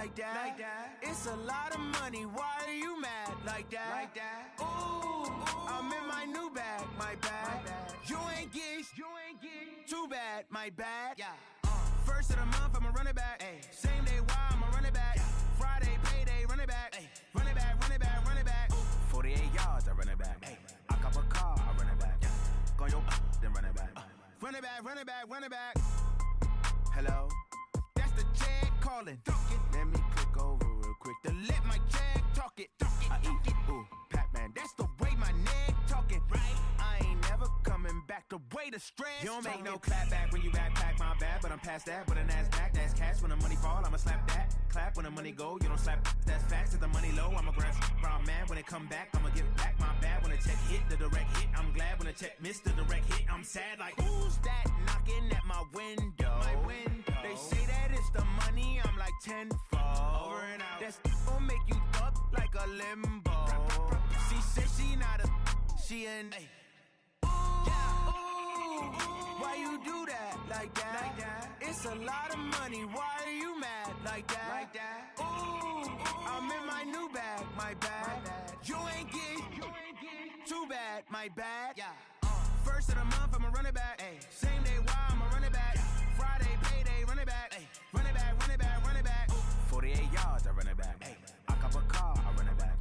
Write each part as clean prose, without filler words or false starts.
like that. It's a lot of money, why are you mad like that? Ooh, I'm in my new bag, my bad. You ain't get too bad, my bad. First of the month, I'ma run it back. Same day, why I'ma run it back. Friday, payday, run it back. Run it back, run it back, run it back. 48 yards, I run it back. I cop a car, I run it back. Go your then run it back. Run it back, run it back, run it back. Hello, that's the jag calling. Let me click over real quick to let my jag talk it. I eat it, ooh, Pac-Man. That's the way my neck talking. Right, I ain't never coming back the way the stress. You don't make no clap back when you backpack, my bad. But I'm past that with a NASDAQ. That's cash when the money fall. I'ma slap that. Clap when the money go. You don't slap. That's facts. If the money low, I'ma grab brown man. When it come back, I'ma give back my bad. When the check hit, the direct hit. I'm glad when the check missed the direct hit. I'm sad like who's that knocking at my window? They say that it's the money. I'm like tenfold. Over and out. That's gon' make you up like a limbo. She said she not a. She an. Why you do that like that? It's a lot of money. Why are you mad like that? Ooh, I'm in my new bag, my bad. You ain't get too bad, my bad. First of the month, I'ma run it back. Same day, why I'ma run it back. Friday, payday, run it back. Run it back, run it back, run it back. 48 yards, I run it back. I cop a car, I run it back.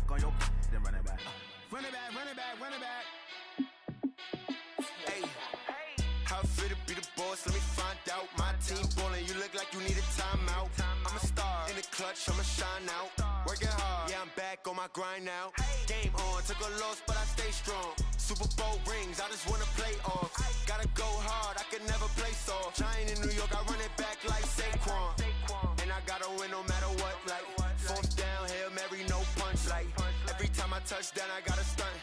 Go your then run it back. Run it back, run it back, run it back. How I feel to be the boss, let me find out. My team ballin', you look like you need a timeout. I'm a star, in the clutch, I'ma shine out. Working hard, yeah, I'm back on my grind now. Game on, took a loss, but I stay strong. Super Bowl rings, I just wanna play off. Gotta go hard, I can never play soft. Giant in New York, I run it back like Saquon. And I gotta win no matter what, like fourth down, Hail Mary, no punch. Like every time I touch down, I gotta stunt.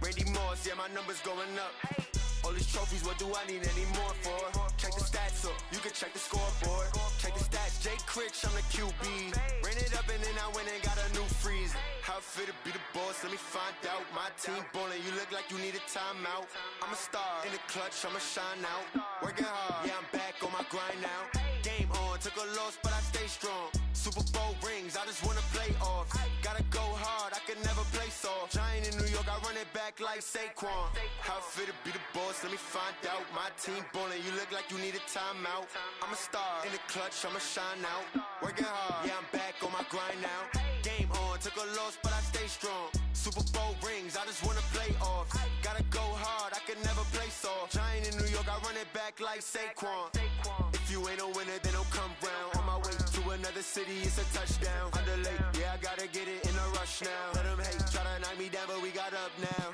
Randy Moss, yeah, my numbers going up. All these trophies, what do I need any more for? Check the stats up, you can check the scoreboard. Check the stats, Jay Critch, I'm the QB. Ran it up and then I went and got a new freeze. How I feel to be the boss, let me find out. My team ballin', you look like you need a timeout. I'm a star, in the clutch, I'ma shine out. Working hard, yeah, I'm back on my grind now. Game on, took a loss, but I stay strong. Super Bowl rings, I just wanna play off. Gotta go hard, I can never play soft. Giant in New York, I run it back like Saquon. How I feel to be the boss, let me find out. My team ballin', you look like you need a timeout. I'm a star, in the clutch, I'ma shine out. Working hard, yeah, I'm back on my grind now. Game on, took a loss, but I stay strong. Super Bowl rings, I just wanna play off. Gotta go hard, I can never play soft. Giant in New York, I run it back like Saquon. If you ain't a winner, then don't come round. On my way to another city, it's a touchdown. Underlay, yeah, I gotta get it in a rush now. Let them hate, try to knock me down, but we got up now.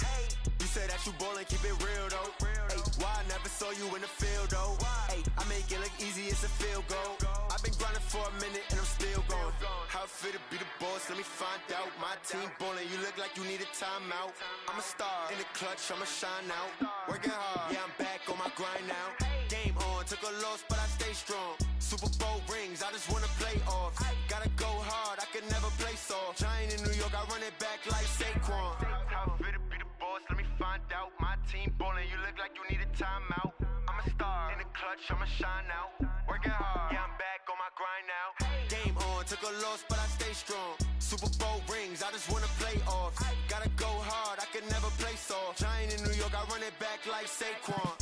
You said that you ballin', keep it real though. Ay, why I never saw you in the field though? Ay, I make it look easy, it's a field goal. I've been grinding for a minute and I'm still going. How I feel to be the boss, let me find out. My team ballin', you look like you need a timeout. I'm a star, in the clutch, I'ma shine out. Working hard, yeah, I'm back on my grind now. Game on, took a loss, but I stay strong. Super Bowl rings, I just wanna play off. Gotta go hard, I can never play soft. Giant in New York, I run it back like Saquon. How I feel to be the boss, let me find out. My team ballin', you look like you need a timeout. I'm a star, in the clutch, I'ma shine out. Working hard, yeah, I'm back on my grind now. Game on, took a loss, but I stay strong. Super Bowl rings, I just wanna play off. Gotta go hard, I can never play soft. Giant in New York, I run it back like Saquon.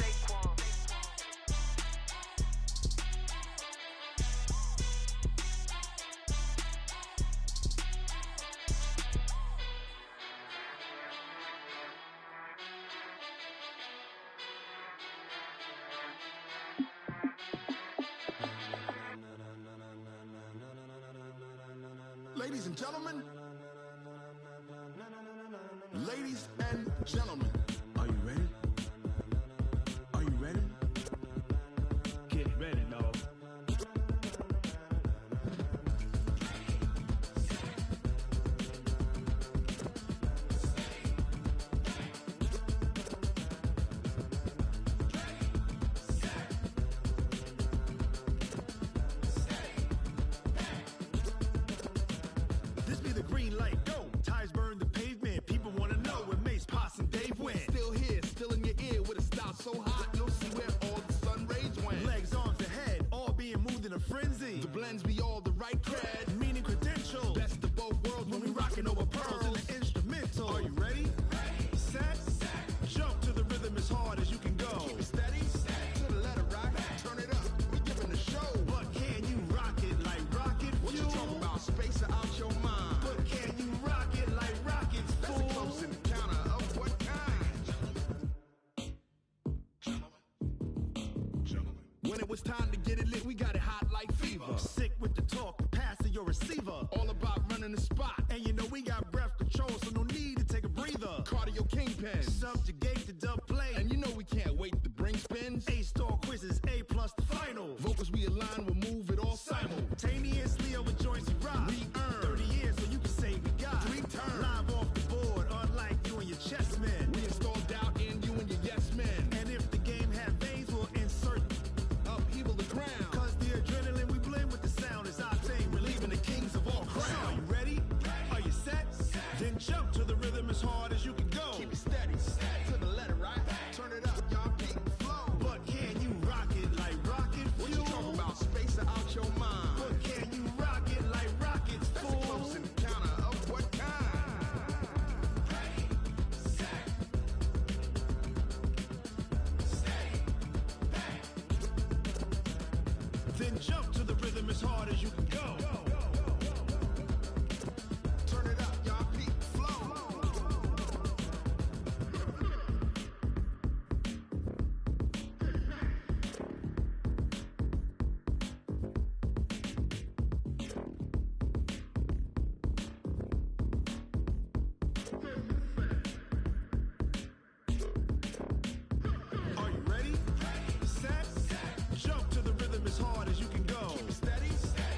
Ladies and gentlemen, ladies and gentlemen, are you ready? Are you ready? Get ready, dog. Green light, go! Tires burn the pavement. People wanna know where Mace, Poss, and Dave went. Still here, still in your ear with a style so hot, you'll see where all the sun rays went. Legs, arms, and head, all being moved in a frenzy. The blends be all the right cred. it's time to get it lit. We got it hot like fever. Sick with the talk, pass to your receiver. All about running the spot. And you know we got breath control, so no need to take a breather. Cardio kingpin, subjugate the dub play. And you know we can't wait to bring spins. A-star quizzes, A+ the final. Vocals we align, we'll move it all simultaneously over joints we rock. We earn 30 years, so you can say we got 3 turns. Live off the board, unlike you and your chess men. We install doubt in you and your yes men. And if the game had veins, we'll insert upheaval the ground. Cause the adrenaline we blend with the sound is our thing, relieving the kings of all crowns. So are you ready? Are you set? Then jump to the rhythm as hard as you can go. Keep it steady, to the letter, right? Turn it up, y'all, keep it flow. But can you rock it like rocket fuel? What you talking about? Space out your mind. But can you rock it like rockets, fool? That's a close encounter of what kind? Ready, set, steady, bang. Then jump to the rhythm as hard as you can go. Turn it up, y'all, keep it flow. Are you ready? Set, jump to the rhythm as hard as you can go. Keep it steady,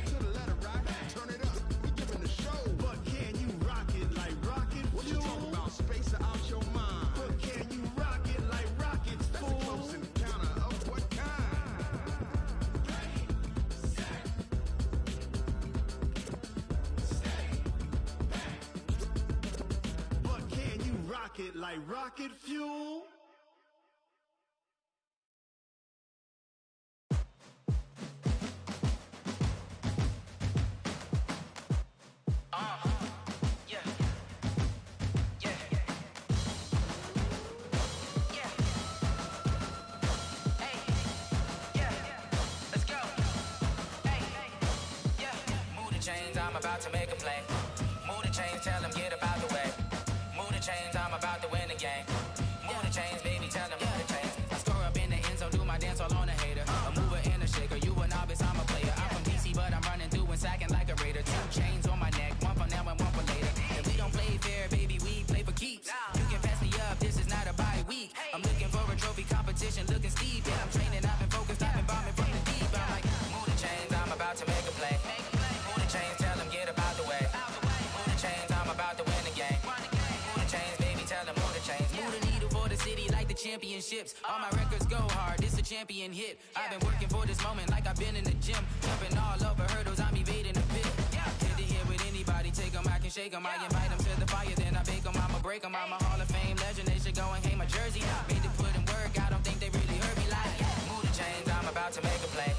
to the letter, right? Turn it up, we giving the show. But can you rock it like rocket fuel? What you talking about? Space out your mind. But can you rock it like rockets, fool? That's a close encounter of what kind? Ready, set, steady, bang. But can you rock it like rocket fuel? Yeah. Yeah. Yeah. Hey. Yeah. Let's go. Hey. Yeah. Move the chains, I'm about to make a play. Move the chains, tell them get up out the way. Move the chains, I'm about to win the game. Move the chains, baby, tell them move the chains. I score up in the end zone, do my dance all on a hater. A mover and a shaker, you a novice, I'm a player. I'm from DC, but I'm running through and sacking like a raider. 2 chains on my neck, one for now and one for later. And we don't play fair, baby, we play for keeps. You can pass me up, this is not a bye week. I'm looking for a trophy competition, looking steep. And I'm training, I've been focused, I've been bombing from the deep. I'm like, move the chains, I'm about to make a play. Move the chains, tell them get up out the way. Move the chains, I'm about to win the game. Move the chains, baby, tell them move the chains. Move the needle for the city like the championships. All my records go hard, this a champion hit. I've been working for this moment like I've been in the gym. Jumping all over hurdles, I'm evading the pit. Hit to hit with anybody, take them, I can shake them. I invite them to the fire, then I bake them, I'ma break them. I'm a Hall of Fame legend, they should go and hang my jersey. Made to put in work, I don't think they really heard me like. Move the chains, I'm about to make a play.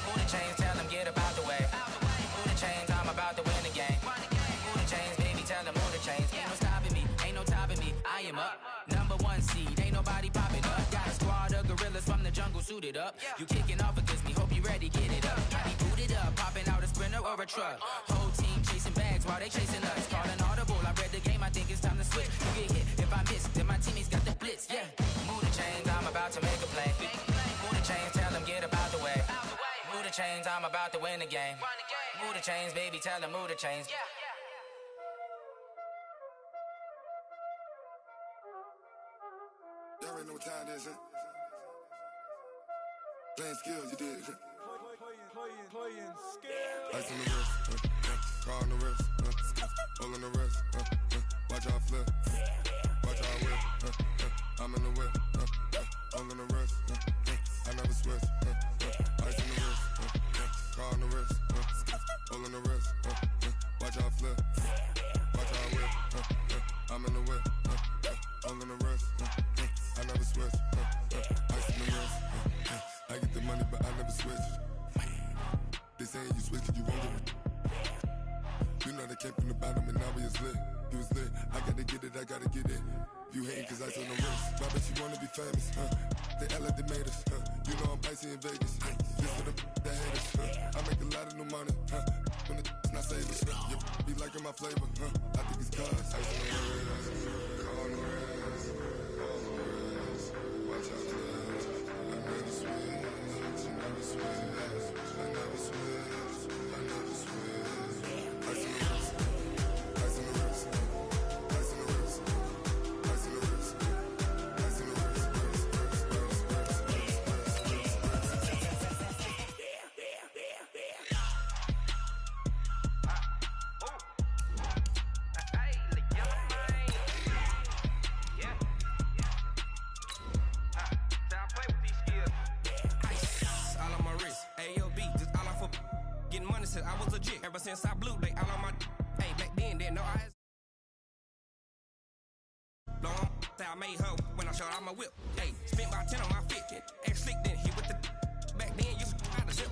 Move the chains, tell them get up out the way. Move the chains, I'm about to win the game. Move the chains, baby, tell them move the chains. Ain't no stopping me, ain't no topping me, I am up. Number 1 seed, ain't nobody popping up. Got a squad of gorillas from the jungle suited up. You kicking off against me, hope you ready, get it up. I be booted up, popping out a Sprinter or a truck. Whole team chasing bags while they chasing us. Calling audible, I read the game, I think it's time to switch. You get hit, if I miss, then my teammates got the blitz, yeah. Move the chains, I'm about to make a play. Move the chains, tell them get up out the way. Move the chains, I'm about to win the game. Move the chains, baby, tell them move the chains. Y'all already know what time it is, huh? Playing skills, you did. Playing skills. Ice on the wrist, car on the wrist, hole in the wrist, watch out flip, watch out whip, I'm in the whip, hole in the wrist, I never switch, ice on the wrist, car on the wrist, hole in the wrist, watch out flip, watch out whip, I'm in the whip, hole in the wrist, I never switch, ice on the wrist, I get the money but I never switch. They saying you switch 'cause you won't get it. You know they came from the bottom and now we is lit. You was lit, I gotta get it, I gotta get it. You hating 'cause I on the wrist. Why bet you wanna be famous, They LA they made us, You know I'm icy in Vegas, This for the that hate us, I make a lot of new money, When the not savers, You be liking my flavor, I think it's cause ice on the wrist, on the wrist, on the wrist. Watch out, I never switch, Ever since I blew, they all on my. Hey, back then, didn't know I had. Long, I made her when I showed out my whip. Hey, spent about 10 on my fit. Ex slick, then hit with the. Back then, you out the zip.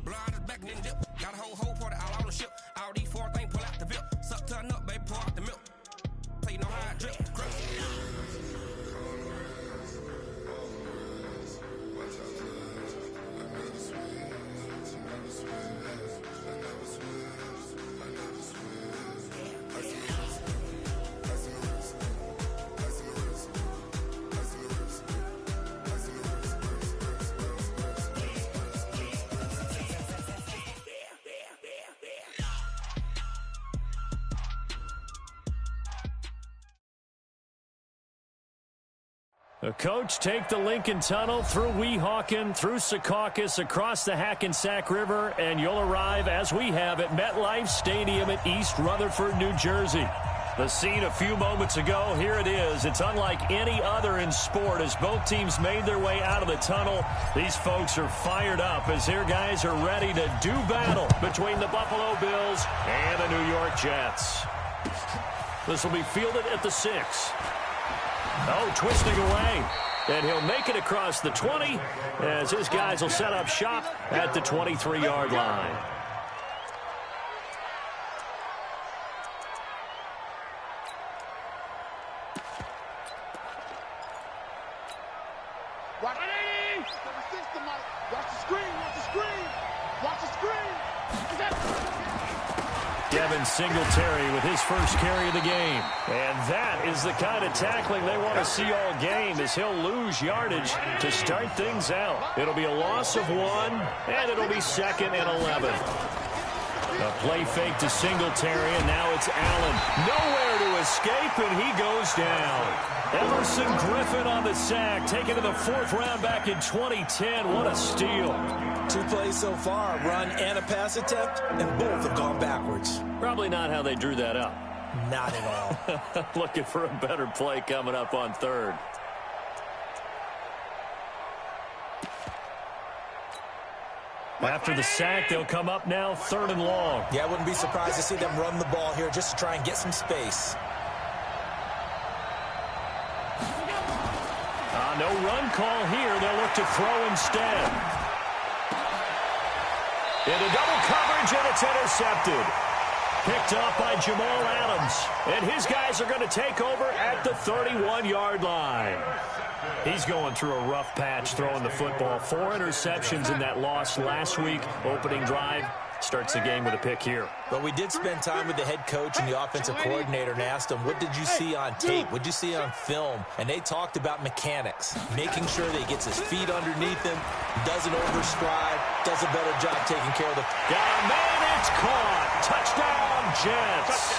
Blow out his back, then dip. Got a whole for the all on the ship. All these 4 things pull out the bip. Suck to a nut, baby, pour out the milk. So you know how I drip. The coach take the Lincoln Tunnel through Weehawken, through Secaucus, across the Hackensack River, and you'll arrive, as we have, at MetLife Stadium at East Rutherford, New Jersey. The scene a few moments ago, here it is. It's unlike any other in sport as both teams made their way out of the tunnel. These folks are fired up as their guys are ready to do battle between the Buffalo Bills and the New York Jets. This will be fielded at the 6. Oh, twisting away. And he'll make it across the 20 as his guys will set up shop at the 23-yard line. Watch the screen, watch the screen, watch the screen. Devin Singletary with his first carry of the game. And that is the kind of tackling they want to see all game as he'll lose yardage to start things out. It'll be a loss of 1, and it'll be 2nd and 11. A play fake to Singletary, and now it's Allen. Nowhere to escape, and he goes down. Emerson Griffin on the sack, taken to the 4th round back in 2010. What a steal. 2 plays so far, a run and a pass attempt, and both have gone backwards. Probably not how they drew that up. Not at all. Looking for a better play coming up on 3rd. After the sack, they'll come up now 3rd and long. Yeah, I wouldn't be surprised to see them run the ball here just to try and get some space. No run call here. They'll look to throw instead. Into double coverage, and it's intercepted. Picked up by Jamal Adams. And his guys are going to take over at the 31-yard line. He's going through a rough patch throwing the football. 4 interceptions in that loss last week. Opening drive starts the game with a pick here. But we did spend time with the head coach and the offensive coordinator and asked him, what did you see on tape? What did you see on film? And they talked about mechanics, making sure that he gets his feet underneath him, doesn't overstride, does a better job taking care of the... Got a man, it's caught. Touchdown, Jets.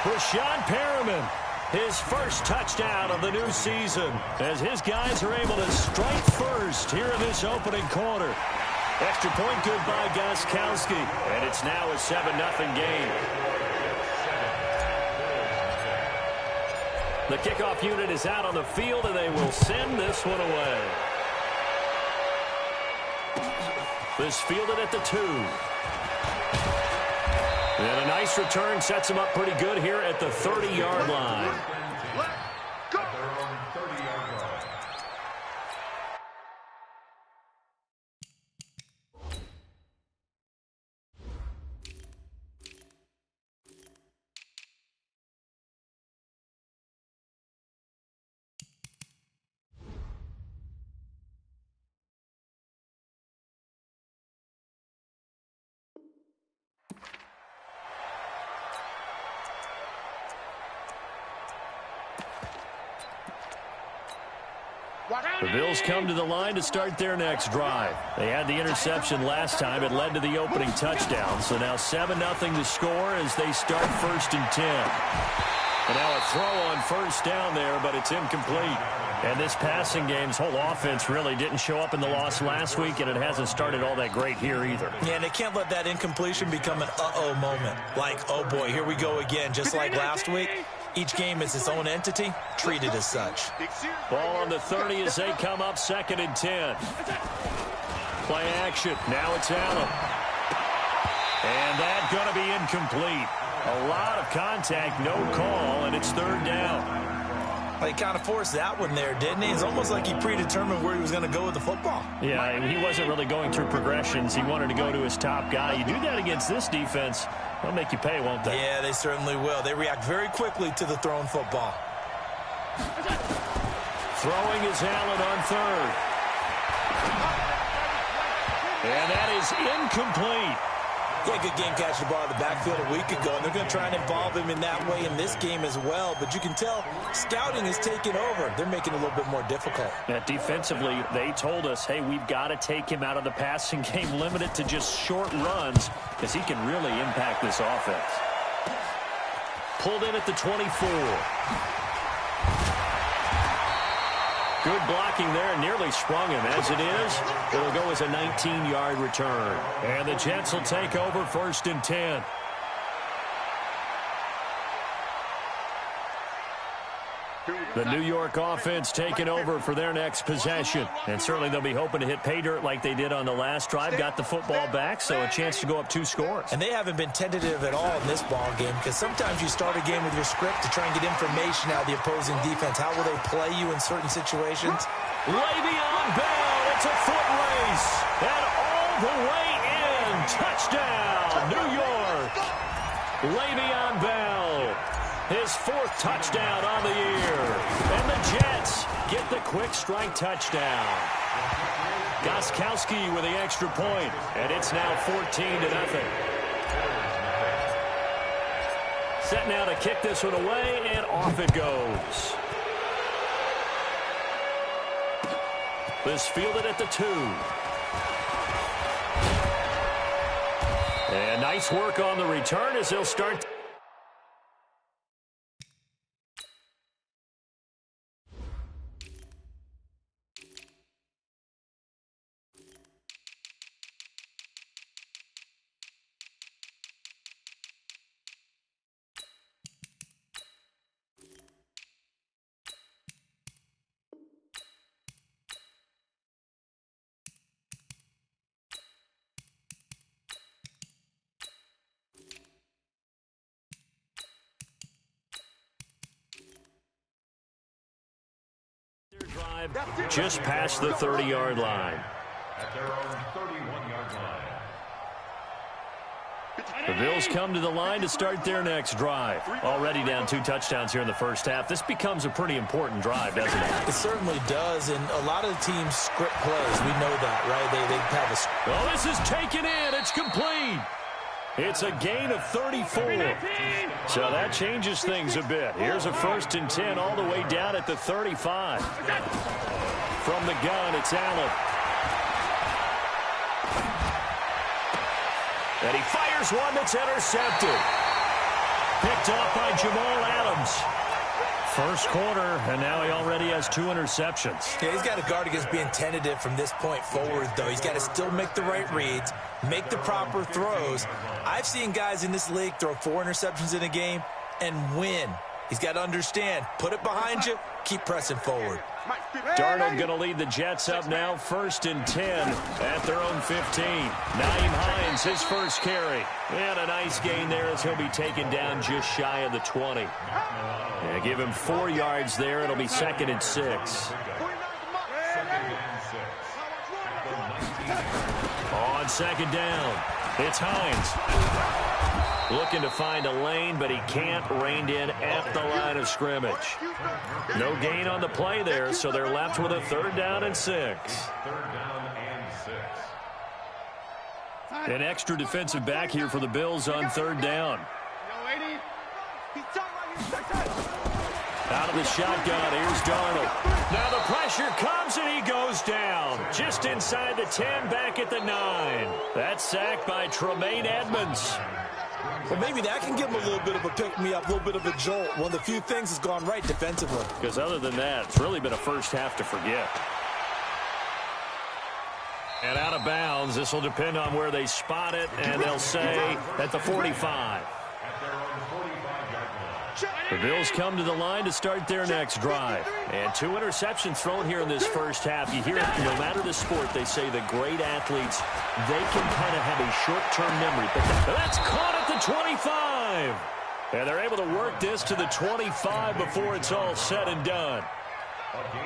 Rashawn Perriman, his first touchdown of the new season, as his guys are able to strike first here in this opening quarter. Extra point good by Gostkowski, and it's now a 7-0 game. The kickoff unit is out on the field, and they will send this one away. This fielded at the 2. And a nice return sets him up pretty good here at the 30-yard line. The Bills come to the line to start their next drive. They had the interception last time. It led to the opening touchdown. So now 7-0 to score as they start 1st and 10. And now a throw on 1st down there, but it's incomplete. And this passing game's whole offense really didn't show up in the loss last week, and it hasn't started all that great here either. Yeah, and they can't let that incompletion become an uh-oh moment. Like, oh boy, here we go again, just like last week. Each game is its own entity, treated as such. Ball on the 30 as they come up 2nd and 10. Play action. Now it's Allen. And that's going to be incomplete. A lot of contact, no call, and it's third down. Well, he kind of forced that one there, didn't he? It's almost like he predetermined where he was going to go with the football. Yeah, he wasn't really going through progressions. He wanted to go to his top guy. You do that against this defense, they'll make you pay, won't they? Yeah, they certainly will. They react very quickly to the thrown football. Throwing is Allen on third. And that is incomplete. Yeah, good game catching the ball in the backfield a week ago, and they're going to try and involve him in that way in this game as well. But you can tell scouting is taking over. They're making it a little bit more difficult. Yeah, defensively, they told us, hey, we've got to take him out of the passing game, limit it to just short runs, because he can really impact this offense. Pulled in at the 24. Good blocking there, nearly sprung him. As it is, it'll go as a 19-yard return. And the Jets will take over 1st and 10. The New York offense taking over for their next possession. And certainly they'll be hoping to hit pay dirt like they did on the last drive. Got the football back, so a chance to go up 2 scores. And they haven't been tentative at all in this ball game, because sometimes you start a game with your script to try and get information out of the opposing defense. How will they play you in certain situations? Le'Veon Bell, it's a foot race. And all the way in. Touchdown, New York. Le'Veon Bell. His 4th touchdown on the year. And the Jets get the quick strike touchdown. Gostkowski with the extra point, and it's now 14-0. Set now to kick this one away, and off it goes. This fielded at the 2. And nice work on the return as they'll start. Just past the 30-yard line. At their own 31-yard line. The Bills come to the line to start their next drive. Already down 2 touchdowns here in the first half. This becomes a pretty important drive, doesn't it? It certainly does, and a lot of the teams script plays. We know that, right? They have a... Oh, this is taken in. It's complete. It's a gain of 34. So that changes things a bit. Here's a 1st and 10 all the way down at the 35. From the gun, it's Allen. And he fires one that's intercepted. Picked off by Jamal Adams. First quarter, and now he already has 2 interceptions. Yeah, he's got to guard against being tentative from this point forward, though. He's got to still make the right reads, make the proper throws. I've seen guys in this league throw 4 interceptions in a game and win. He's got to understand, put it behind you, keep pressing forward. Darnold going to lead the Jets up now, 1st and 10 at their own 15. Nyheim Hines, his first carry. And a nice gain there as he'll be taken down just shy of the 20. Yeah, give him 4 yards there. It'll be 2nd and 6. On 2nd down, it's Hines. Looking to find a lane, but he can't. Reined in at the line of scrimmage. No gain on the play there, so they're left with a 3rd down and 6. 3rd down and 6. An extra defensive back here for the Bills on 3rd down. Out of the shotgun, here's Darnold. Now the pressure comes and he goes down. Just inside the 10, back at the 9. That's sacked by Tremaine Edmonds. Well, maybe that can give him a little bit of a pick-me-up, a little bit of a jolt. One of the few things has gone right defensively. Because other than that, it's really been a first half to forget. And out of bounds, this will depend on where they spot it, and they'll say at the 45. The Bills come to the line to start their next drive. And 2 interceptions thrown here in this first half. You hear it, no matter the sport, they say the great athletes, they can kind of have a short-term memory. But that's caught at the 25. And they're able to work this to the 25 before it's all said and done.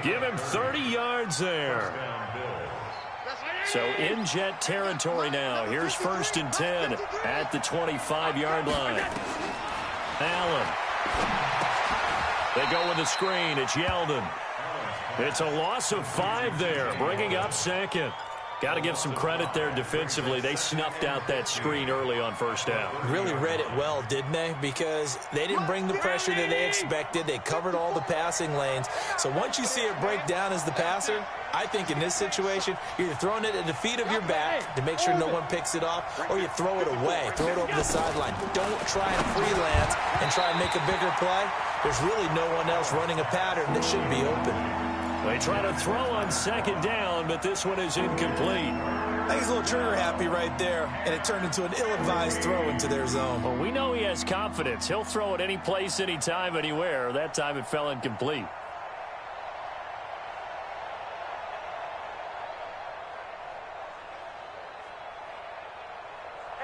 Give him 30 yards there. So in Jet territory now. Here's 1st and 10 at the 25-yard line. Allen. They go with the screen. It's Yeldon. It's a loss of 5 there, bringing up 2nd. Got to give some credit there defensively. They snuffed out that screen early on 1st down. Really read it well, didn't they? Because they didn't bring the pressure that they expected. They covered all the passing lanes. So once you see it break down as the passer, I think in this situation, you're either throwing it at the feet of your back to make sure no one picks it off, or you throw it away, throw it over the sideline. Don't try and freelance and try and make a bigger play. There's really no one else running a pattern that should be open. They try to throw on 2nd down, but this one is incomplete. I think he's a little trigger happy right there, and it turned into an ill-advised throw into their zone. Well, we know he has confidence. He'll throw it any place, anytime, anywhere. That time it fell incomplete.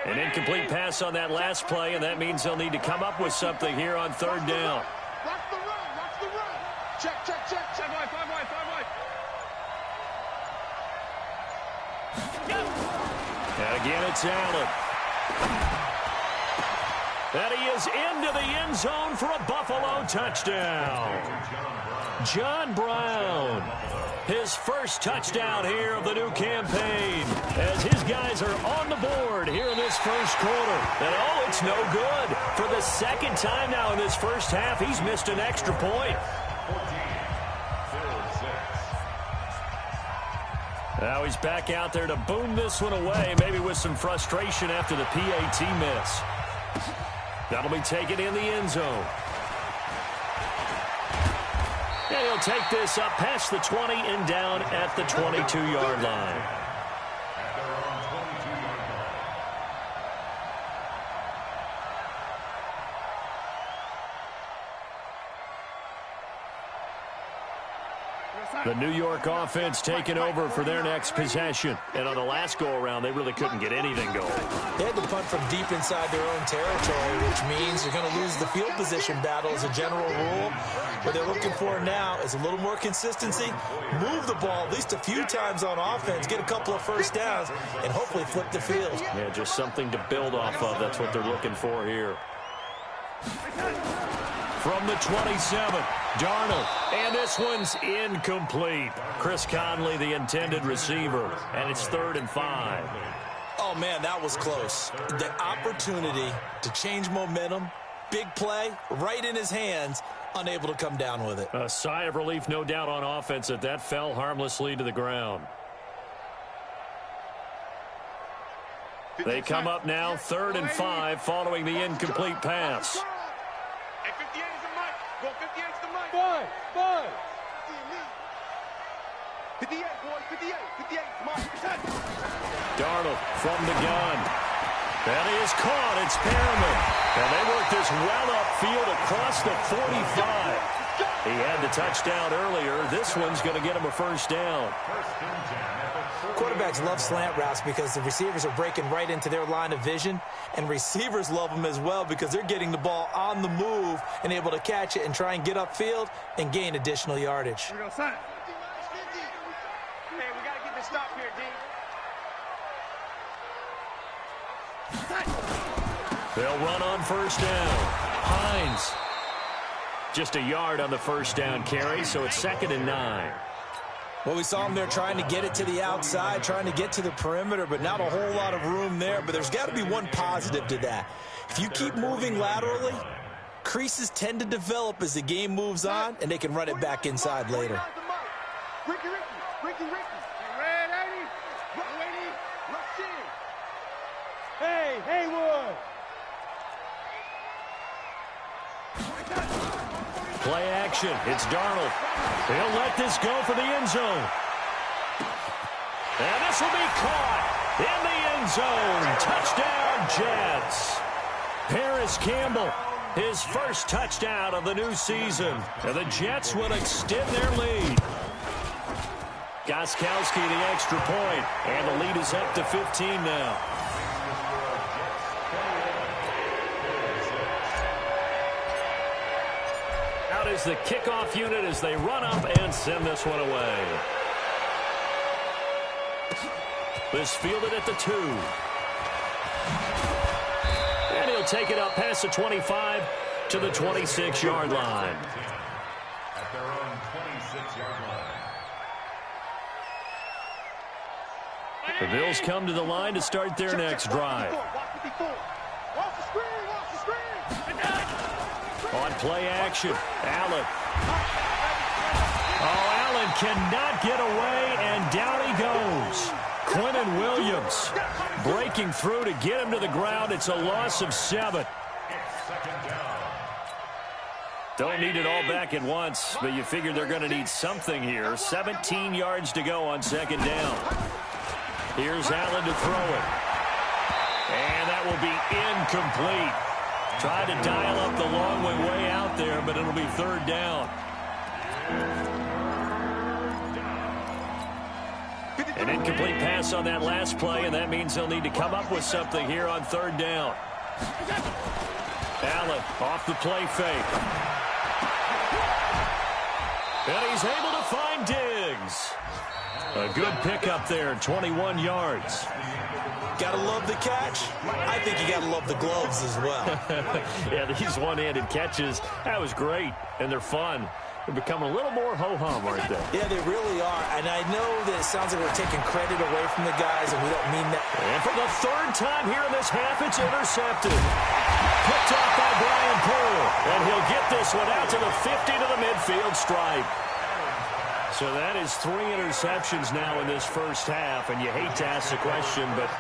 An incomplete pass on that last play, and that means they'll need to come up with something here on 3rd down. Watch the run. Watch the run. Check, check, check. 5 wide, 5 wide, 5 wide. And again, it's Allen. And he is into the end zone for a Buffalo touchdown. John Brown, his first touchdown here of the new campaign, as his guys are on the board here in this first quarter. And, oh, it's no good. For the 2nd time now in this first half, he's missed an extra point. Now he's back out there to boom this one away, maybe with some frustration after the PAT miss. That'll be taken in the end zone. And he'll take this up past the 20 and down at the 22-yard line. The New York offense taking over for their next possession. And on the last go-around, they really couldn't get anything going. They had to punt from deep inside their own territory, which means you're going to lose the field position battle as a general rule. What they're looking for now is a little more consistency, move the ball at least a few times on offense, get a couple of 1st downs, and hopefully flip the field. Yeah, just something to build off of. That's what they're looking for here. From the 27, Darnold, and this one's incomplete. Chris Conley, the intended receiver, and it's 3rd and 5. Oh, man, that was close. The opportunity to change momentum, big play, right in his hands, unable to come down with it. A sigh of relief, no doubt, on offense that fell harmlessly to the ground. They come up now, 3rd and 5, following the incomplete pass. Hey, 58 is the mic. Go 58 is the mic. 5. 58, boys. 58. 58 is mic. Darnold from the gun. And he is caught. It's Perriman. And they work this well upfield across the 45. He had the touchdown earlier. This one's going to get him a 1st down. Quarterbacks love slant routes because the receivers are breaking right into their line of vision, and receivers love them as well because they're getting the ball on the move and able to catch it and try and get upfield and gain additional yardage. Here we go, son. Hey, we got to get this stop here, D. They'll run on 1st down. Hines. Just a yard on the 1st down carry, so it's 2nd and 9. Well, we saw him there trying to get it to the outside, trying to get to the perimeter, but not a whole lot of room there. But there's got to be one positive to that. If you keep moving laterally, creases tend to develop as the game moves on, and they can run it back inside later. Ricky. Red 80. Rush in. Hey, Haywood. Play action. It's Darnold. He'll let this go for the end zone. And this will be caught in the end zone. Touchdown, Jets. Paris Campbell His first touchdown of the new season. And the Jets will extend their lead. Gostkowski the extra point. And the lead is up to 15 now. Out is the kickoff unit as they run up and send this one away. This fielded at the 2. And he'll take it up past the 25 to the 26-yard line. At their own 26-yard line. The Bills come to the line to start their next drive. On play action, Allen. Oh, Allen cannot get away, and down he goes. Quentin Williams breaking through to get him to the ground. It's a loss of 7. Don't need it all back at once, but you figure they're going to need something here. 17 yards to go on second down. Here's Allen to throw it. And that will be incomplete. Tried to dial up the long way out there, but it'll be third down. An incomplete pass on that last play, and that means they'll need to come up with something here on third down. Allen off the play fake. And he's able to find Diggs. A good pickup there, 21 yards. Gotta love the catch. I think you gotta love the gloves as well. Yeah, these one-handed catches, that was great, and they're fun. They're becoming a little more ho-hum, aren't they? Yeah, they really are. And I know that it sounds like we're taking credit away from the guys, and we don't mean that. And for the third time here in this half, it's intercepted. Picked off by Brian Poole. And he'll get this one out to the 50 to the midfield stripe. So that is 3 interceptions now in this first half, and you hate to ask the question, but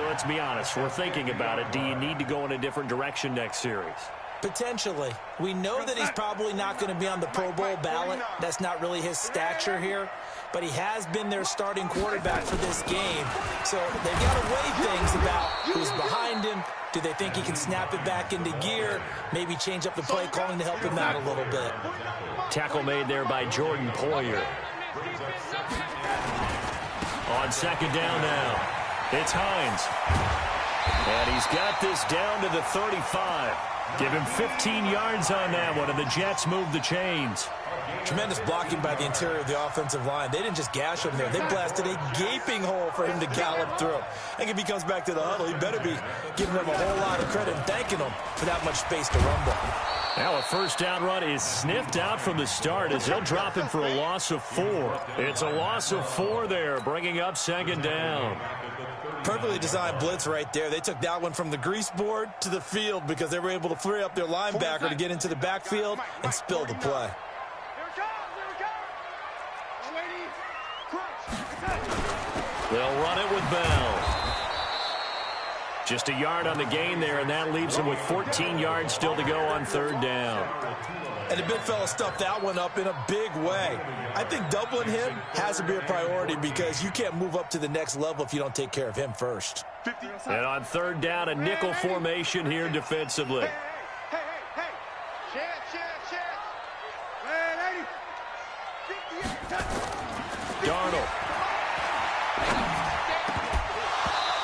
let's be honest. We're thinking about it. Do you need to go in a different direction next series? Potentially. We know that he's probably not going to be on the Pro Bowl ballot. That's not really his stature here. But he has been their starting quarterback for this game. So they've got to weigh things about who's behind him. Do they think he can snap it back into gear? Maybe change up the play calling to help him out a little bit. Tackle made there by Jordan Poyer. On second down now, it's Hines. And he's got this down to the 35. Give him 15 yards on that one, and the Jets move the chains. Tremendous blocking by the interior of the offensive line. They didn't just gash him there. They blasted a gaping hole for him to gallop through. I think if he comes back to the huddle, he better be giving them a whole lot of credit and thanking them for that much space to rumble. Now a first down run is sniffed out from the start as they'll drop him for a loss of 4. It's a loss of 4 there, bringing up second down. Perfectly designed blitz right there. They took that one from the grease board to the field because they were able to free up their linebacker to get into the backfield and spill the play. They'll run it with Bell. Just a yard on the gain there, and that leaves him with 14 yards still to go on third down. And the big fella stuffed that one up in a big way. I think doubling him has to be a priority because you can't move up to the next level if you don't take care of him first. And on third down, a nickel formation here defensively. Darnold.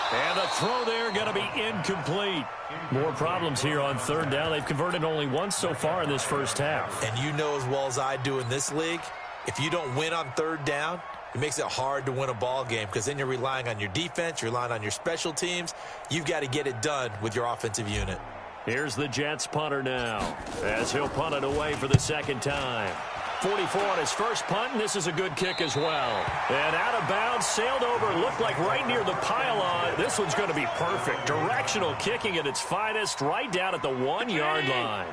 And the throw there going to be incomplete. More problems here on third down. They've converted only once so far in this first half. And you know as well as I do in this league, if you don't win on third down, it makes it hard to win a ball game because then you're relying on your defense, you're relying on your special teams. You've got to get it done with your offensive unit. Here's the Jets punter now as he'll punt it away for the second time. 44 on his first punt, and this is a good kick as well. And out of bounds, sailed over, looked like right near the pylon. This one's going to be perfect. Directional kicking at its finest, right down at the 1-yard line.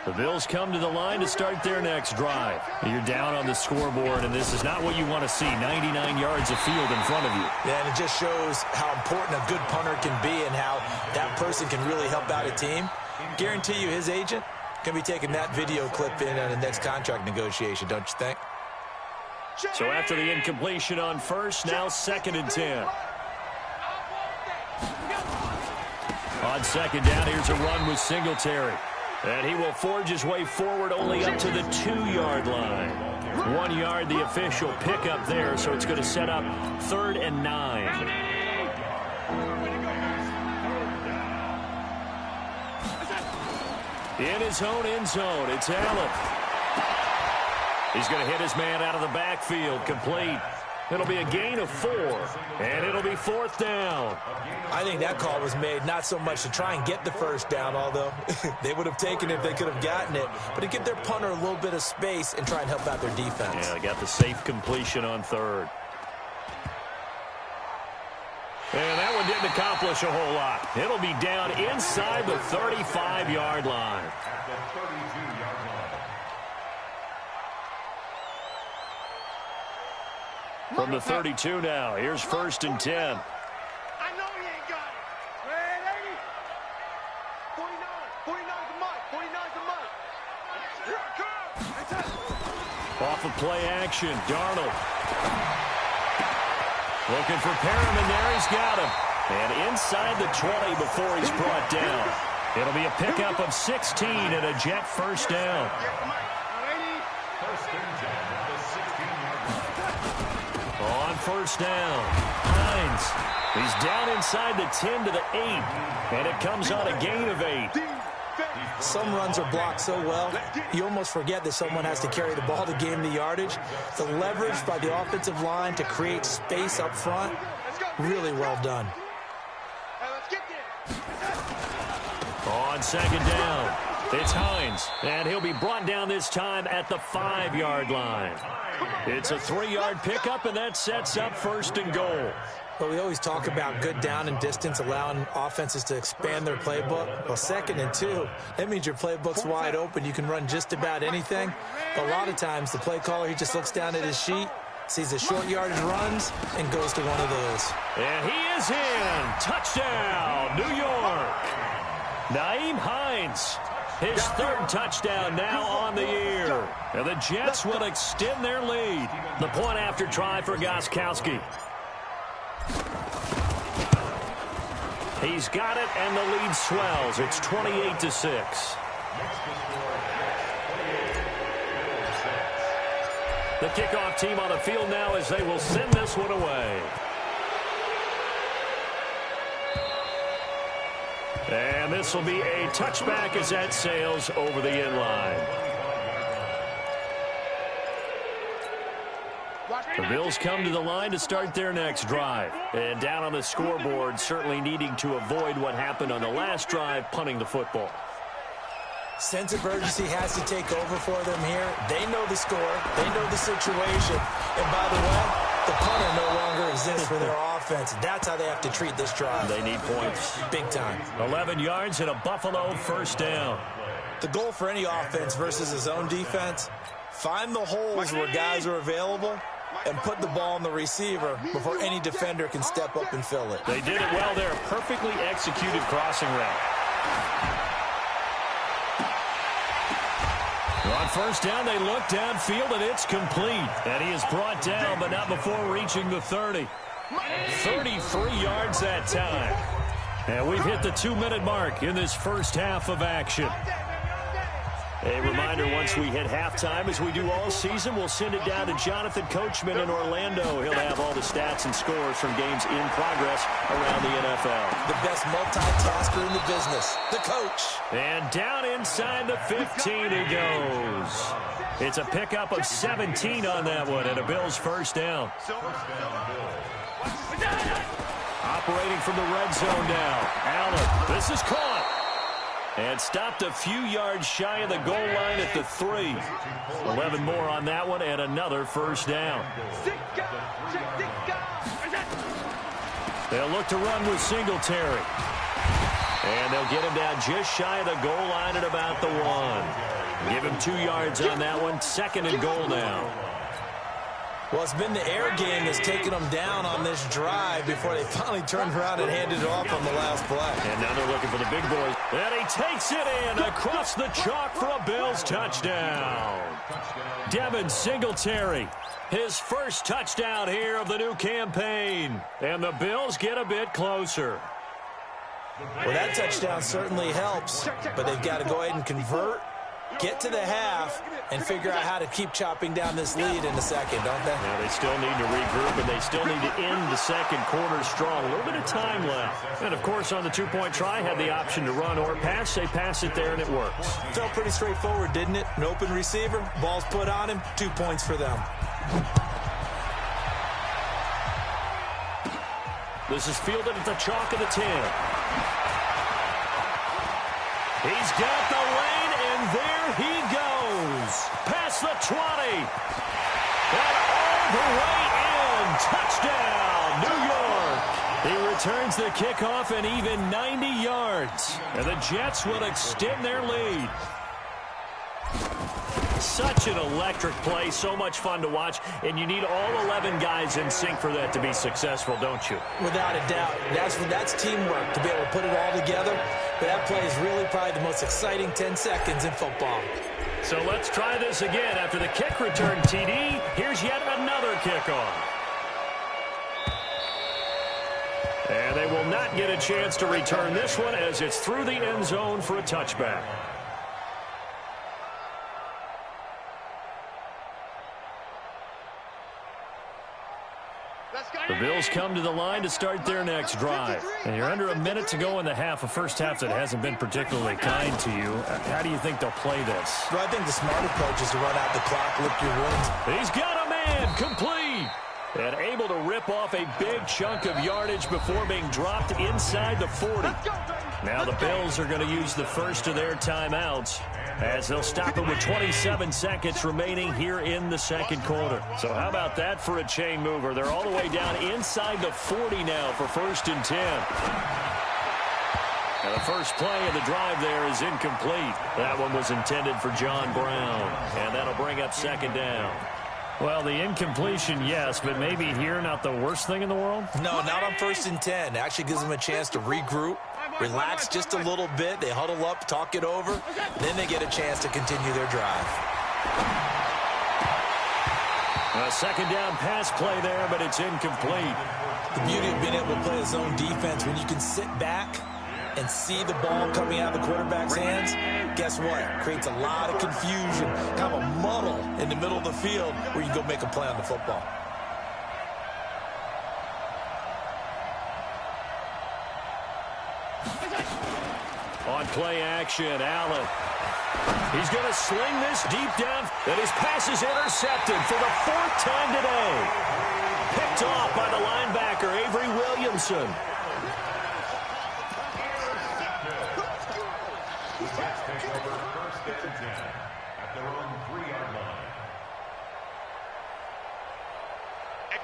The Bills come to the line to start their next drive. You're down on the scoreboard, and this is not what you want to see, 99 yards of field in front of you. Yeah, and it just shows how important a good punter can be and how that person can really help out a team. Guarantee you his agent can be taking that video clip in on the next contract negotiation, don't you think? So after the incompletion on first, now second and 10. On second down, here's a run with Singletary. And he will forge his way forward only up to the 2-yard line. 1 yard, the official pickup there, so it's going to set up 3rd and 9. In his own end zone, it's Allen. He's going to hit his man out of the backfield, complete. It'll be a gain of 4, and it'll be 4th down. I think that call was made not so much to try and get the first down, although they would have taken it if they could have gotten it, but to give their punter a little bit of space and try and help out their defense. Yeah, they got the safe completion on 3rd. And that one didn't accomplish a whole lot. It'll be down inside the 35-yard line. At the 32-yard line. From the 32 now, here's 1st and 10. I know he ain't got it. Man, 80. 49's a mud. 49's a mud. Here it comes. Off of play action, Darnold. Looking for Perriman there, he's got him. And inside the 20 before he's brought down. It'll be a pickup of 16 and a Jet first down. First and 10 at the 16-yard line. On first down, Hines. He's down inside the 10 to the 8. And it comes on a gain of 8. Some runs are blocked so well, you almost forget that someone has to carry the ball to gain the yardage. The leverage by the offensive line to create space up front, really well done. On 2nd down, it's Hines, and he'll be brought down this time at the 5-yard line. It's a 3-yard pickup, and that sets up 1st and goal. But we always talk about good down and distance, allowing offenses to expand their playbook. Well, 2nd and 2, that means your playbook's wide open. You can run just about anything. But a lot of times, the play caller, he just looks down at his sheet, sees the short yardage runs, and goes to one of those. And he is in. Touchdown, New York. Nyheim Hines, his 3rd touchdown now on the year. And the Jets will extend their lead. The point after try for Gostkowski. He's got it, and the lead swells. It's 28-6. The kickoff team on the field now as they will send this one away. And this will be a touchback as that sails over the end line. The Bills come to the line to start their next drive. And down on the scoreboard, certainly needing to avoid what happened on the last drive, punting the football. Sense of urgency has to take over for them here. They know the score. They know the situation. And by the way, the punter no longer exists for their offense. That's how they have to treat this drive. They need points. Big time. 11 yards and a Buffalo first down. The goal for any offense versus his own defense, find the holes where guys are available and put the ball on the receiver before any defender can step up and fill it. They did it well there. Perfectly executed crossing route. On first down, they look downfield, and it's complete. And he is brought down, but not before reaching the 30. 33 yards that time. And we've hit the 2-minute mark in this first half of action. A reminder, once we hit halftime, as we do all season, we'll send it down to Jonathan Coachman in Orlando. He'll have all the stats and scores from games in progress around the NFL. The best multitasker in the business, the coach. And down inside the 15 he goes. It's a pickup of 17 on that one, and a Bills first down. Operating from the red zone now. Allen, this is caught. And stopped a few yards shy of the goal line at the 3. 11 more on that one, and another first down. They'll look to run with Singletary. And they'll get him down just shy of the goal line at about the 1. Give him 2 yards on that one. 2nd and goal now. Well, it's been the air game that's taken them down on this drive before they finally turned around and handed it off on the last play. And now they're looking for the big boys. And he takes it in across the chalk for a Bills touchdown. Devin Singletary, his first touchdown here of the new campaign. And the Bills get a bit closer. Well, that touchdown certainly helps, but they've got to go ahead and convert, get to the half, and figure out how to keep chopping down this lead in the second, don't they? Yeah, they still need to regroup, and they still need to end the second quarter strong. A little bit of time left. And, of course, on the two-point try, had the option to run or pass. They pass it there, and it works. Felt pretty straightforward, didn't it? An open receiver, ball's put on him, 2 points for them. This is fielded at the chalk of the 10. He's got the lane, and there he goes. Past the 20. And all the way in. Touchdown, New York. He returns the kickoff and even 90 yards. And the Jets will extend their lead. Such an electric play, so much fun to watch, and you need all 11 guys in sync for that to be successful, don't you? Without a doubt. That's teamwork to be able to put it all together, but that play is really probably the most exciting 10 seconds in football. So let's try this again. After the kick return TD, here's yet another kickoff. And they will not get a chance to return this one as it's through the end zone for a touchback. The Bills come to the line to start their next drive. And you're under a minute to go in the half, a first half that hasn't been particularly kind to you. How do you think they'll play this? Well, I think the smart approach is to run out the clock, lick your wounds. He's got a man, complete. And able to rip off a big chunk of yardage before being dropped inside the 40. Now the Bills are going to use the first of their timeouts as they'll stop it with 27 seconds remaining here in the second quarter. So how about that for a chain mover? They're all the way down inside the 40 now for 1st and 10. And the first play of the drive there is incomplete. That one was intended for John Brown. And that'll bring up 2nd down. Well, the incompletion, yes, but maybe here not the worst thing in the world? No, not on 1st and 10. It actually gives them a chance to regroup, relax just a little bit. They huddle up, talk it over. Then they get a chance to continue their drive. A 2nd down pass play there, but it's incomplete. The beauty of being able to play a zone defense, when you can sit back and see the ball coming out of the quarterback's hands, guess what? Creates a lot of confusion, kind of a muddle in the middle of the field where you can go make a play on the football. On play action, Allen. He's going to sling this deep down, and his pass is intercepted for the 4th time today. Picked off by the linebacker, Avery Williamson.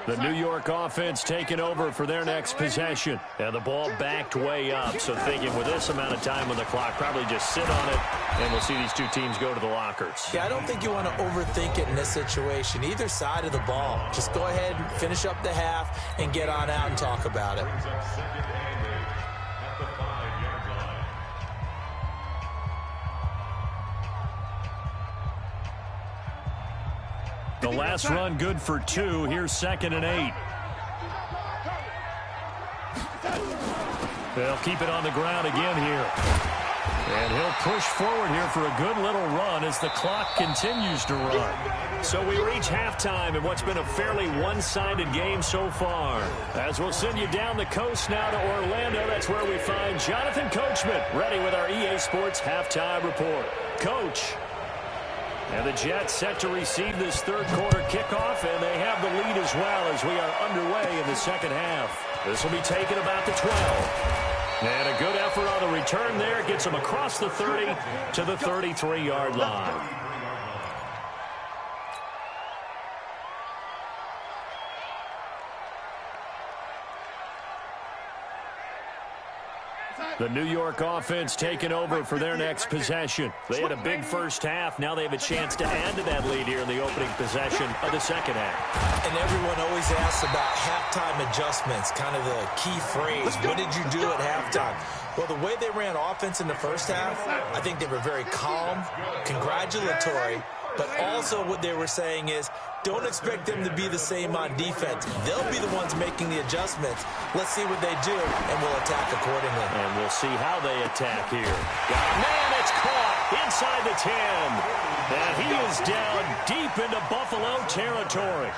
The New York offense taking over for their next possession. And the ball backed way up. So thinking with this amount of time on the clock, probably just sit on it, and we'll see these two teams go to the lockers. Yeah, I don't think you want to overthink it in this situation. Either side of the ball. Just go ahead and finish up the half and get on out and talk about it. The last run good for 2. Here's 2nd and 8. They'll keep it on the ground again here. And he'll push forward here for a good little run as the clock continues to run. So we reach halftime in what's been a fairly one-sided game so far. As we'll send you down the coast now to Orlando, that's where we find Jonathan Coachman ready with our EA Sports Halftime Report. Coach. And the Jets set to receive this third quarter kickoff, and they have the lead as well as we are underway in the second half. This will be taken about the 12. And a good effort on the return there. Gets them across the 30 to the 33-yard line. The New York offense taking over for their next possession. They had a big first half. Now they have a chance to add to that lead here in the opening possession of the second half. And everyone always asks about halftime adjustments, kind of the key phrase. What did you do at halftime? Well, the way they ran offense in the first half, I think they were very calm, congratulatory, But also what they were saying is, don't expect them to be the same on defense. They'll be the ones making the adjustments. Let's see what they do, and we'll attack accordingly. And we'll see how they attack here. Man, it's caught inside the 10. And he is down deep into Buffalo territory.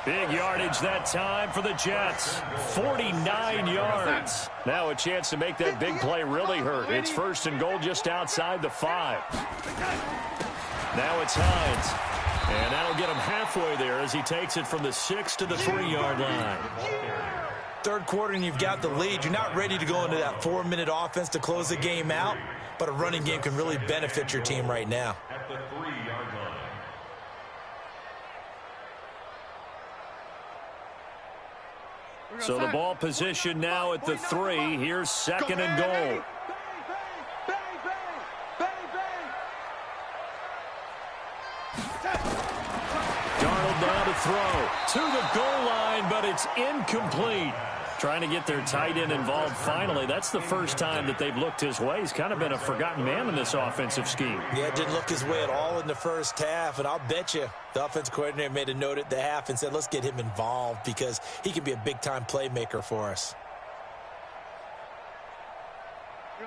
Big yardage that time for the Jets. 49 yards. Now a chance to make that big play really hurt. It's 1st and goal just outside the 5. Now it's Hines. And that'll get him halfway there as he takes it from the 6 to the 3-yard line. Third quarter and you've got the lead. You're not ready to go into that 4-minute offense to close the game out, but a running game can really benefit your team right now. At the 3-yard line. So the ball position now at the 3. Here's 2nd and goal. Darnold now to throw to the goal line, but it's incomplete. Trying to get their tight end involved finally. That's the first time that they've looked his way. He's kind of been a forgotten man in this offensive scheme. Yeah, it didn't look his way at all in the first half, and I'll bet you the offensive coordinator made a note at the half and said, let's get him involved because he can be a big-time playmaker for us.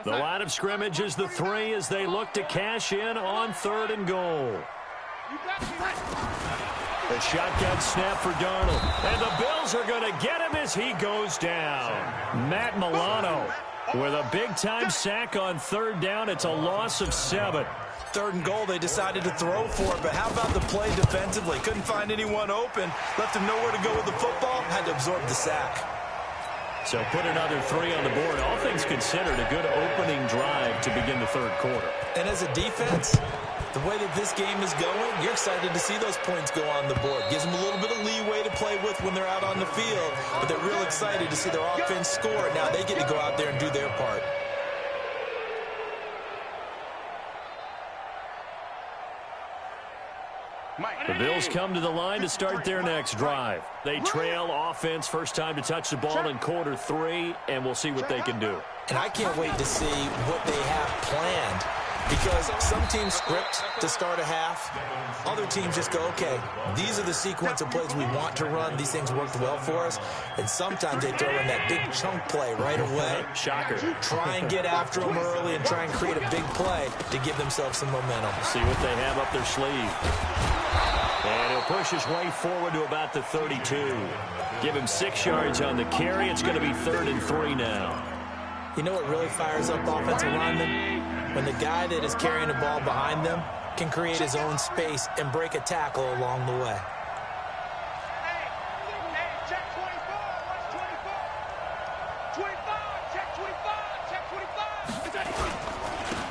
The line of scrimmage is the 3 as they look to cash in on 3rd and goal. The shotgun snap for Darnold. And the Bills are going to get him as he goes down. Matt Milano with a big-time sack on 3rd down. It's a loss of 7. 3rd and goal, they decided to throw for it, but how about the play defensively? Couldn't find anyone open. Left him nowhere to go with the football. Had to absorb the sack. So put another 3 on the board. All things considered, a good opening drive to begin the 3rd quarter. And as a defense, the way that this game is going, you're excited to see those points go on the board. Gives them a little bit of leeway to play with when they're out on the field, but they're real excited to see their offense score. Now they get to go out there and do their part. The Bills come to the line to start their next drive. They trail offense, first time to touch the ball in quarter 3, and we'll see what they can do. And I can't wait to see what they have planned. Because some teams script to start a half. Other teams just go, okay, these are the sequence of plays we want to run. These things worked well for us. And sometimes they throw in that big chunk play right away. Shocker. Try and get after them early and try and create a big play to give themselves some momentum. See what they have up their sleeve. And he'll push his way forward to about the 32. Give him 6 yards on the carry. It's going to be 3rd and 3 now. You know what really fires up offensive linemen? When the guy that is carrying the ball behind them can create his own space and break a tackle along the way. Check 24. What's 24? 25. Check 25. Check 25.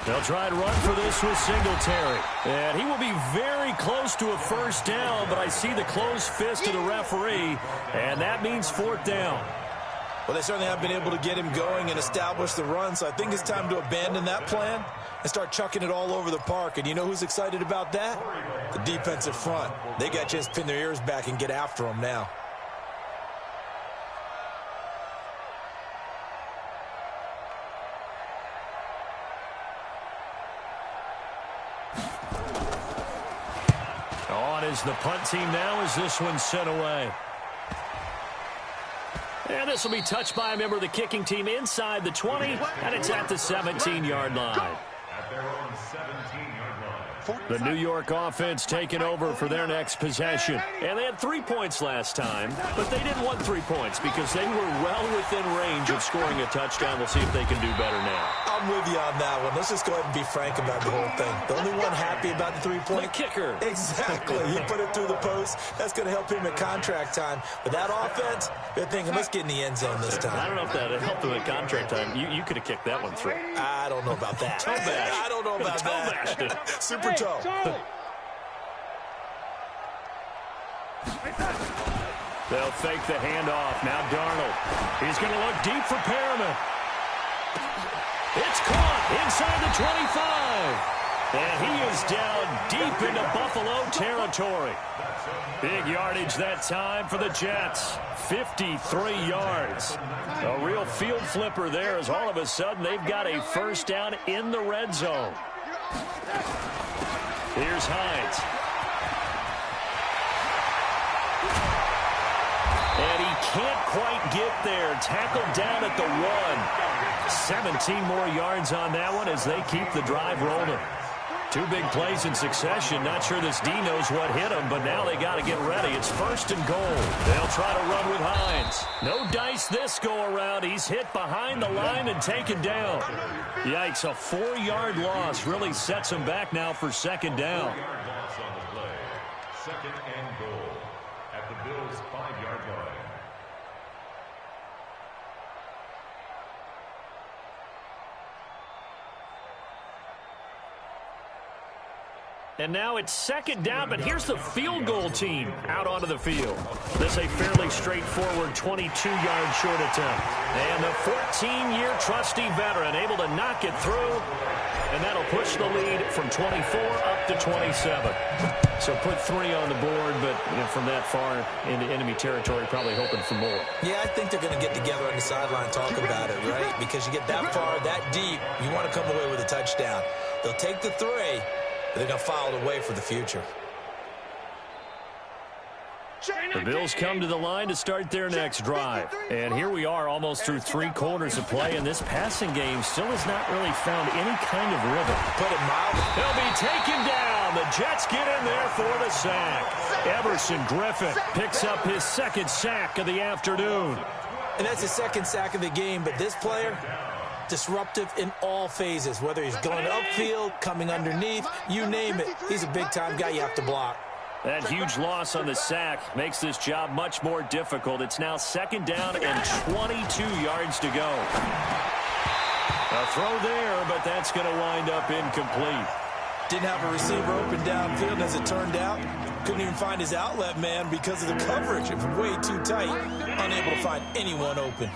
They'll try to run for this with Singletary. And he will be very close to a 1st down, but I see the closed fist of the referee, and that means 4th down. Well, they certainly have been able to get him going and establish the run, so I think it's time to abandon that plan and start chucking it all over the park. And you know who's excited about that? The defensive front. They got a chance to pin their ears back and get after him now. On is the punt team now as this one's sent away. And this will be touched by a member of the kicking team inside the 20, and it's at the 17-yard line. At their own 17-yard line. The New York offense taking over for their next possession. And they had 3 points last time, but they didn't want 3 points because they were well within range of scoring a touchdown. We'll see if they can do better now. I'm with you on that one. Let's just go ahead and be frank about the whole thing. The only one happy about the 3-point. The kicker. Exactly. He put it through the post. That's going to help him at contract time. But that offense, they're thinking, let's get in the end zone this time. I don't know if that helped him at contract time. You could have kicked that one through. I don't know about that. Toe bash. I don't know about toe that. Bashed it. Super toe. They'll fake the handoff. Now Darnold. He's going to look deep for Perriman. It's caught inside the 25. And he is down deep into Buffalo territory. Big yardage that time for the Jets. 53 yards. A real field flipper there as all of a sudden they've got a 1st down in the red zone. Here's Hines. And he can't quite get there. Tackled down at the 1. 17 more yards on that one as they keep the drive rolling. 2 big plays in succession. Not sure this D knows what hit him, but now they got to get ready. It's 1st and goal. They'll try to run with Hines. No dice this go-around. He's hit behind the line and taken down. Yikes, a 4-yard loss really sets him back now for 2nd down. 4-yard loss on the play. 2nd and goal at the Bills' 5-yard line. And now it's 2nd down, but here's the field goal team out onto the field. This is a fairly straightforward 22-yard short attempt. And the 14-year trusty veteran able to knock it through, and that'll push the lead from 24 up to 27. So put 3 on the board, but from that far into enemy territory, probably hoping for more. Yeah, I think they're going to get together on the sideline and talk about it, right? Because you get that far, that deep, you want to come away with a touchdown. They'll take the 3. They're going to file it away for the future. The Bills come to the line to start their next drive. And here we are almost through 3 quarters of play, and this passing game still has not really found any kind of rhythm. Put it mildly. He'll be taken down. The Jets get in there for the sack. Everson Griffin picks up his 2nd sack of the afternoon. And that's his 2nd sack of the game, but this player, disruptive in all phases, whether he's going upfield, coming underneath, you name it. He's a big-time guy you have to block. That huge loss on the sack makes this job much more difficult. It's now 2nd down and 22 yards to go. A throw there, but that's going to wind up incomplete. Didn't have a receiver open downfield, as it turned out. Couldn't even find his outlet man because of the coverage. It was way too tight. Unable to find anyone open.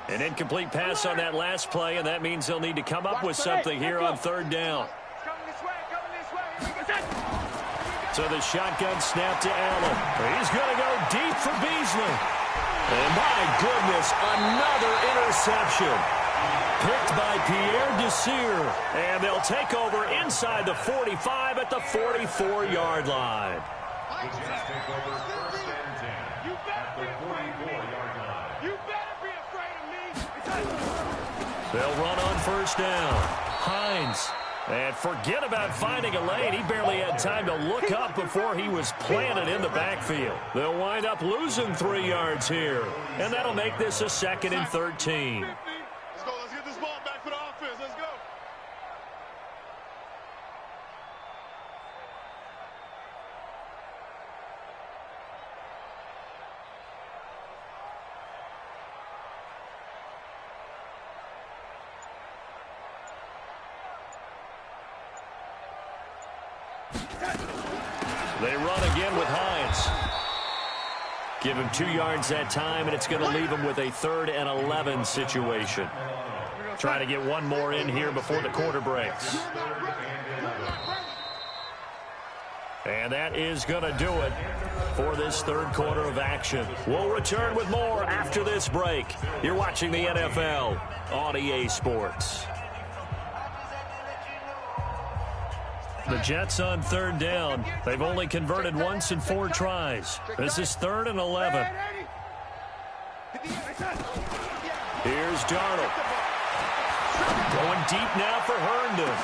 An incomplete pass on that last play, and that means they'll need to come up with something here on 3rd down. So the shotgun snap to Allen. He's going to go deep for Beasley. And my goodness, another interception. Picked by Pierre Desir. And they'll take over inside the 45 at the 44-yard line. The Jets take over 1st and 10 at the 44-yard line. You better be afraid of me. They'll run on 1st down. Hines. And forget about finding a lane. He barely had time to look up before he was planted in the backfield. They'll wind up losing 3 yards here. And that'll make this a 2nd and 13. Let's go. Let's get this ball back for the offense. Let's go. They run again with Hines. Give him 2 yards that time, and it's going to leave him with a 3rd and 11 situation. Trying to get one more in here before the quarter breaks. And that is going to do it for this 3rd quarter of action. We'll return with more after this break. You're watching the NFL on EA Sports. The Jets on 3rd down. They've only converted once in 4 tries. This is 3rd and 11. Here's Darnold. Going deep now for Herndon.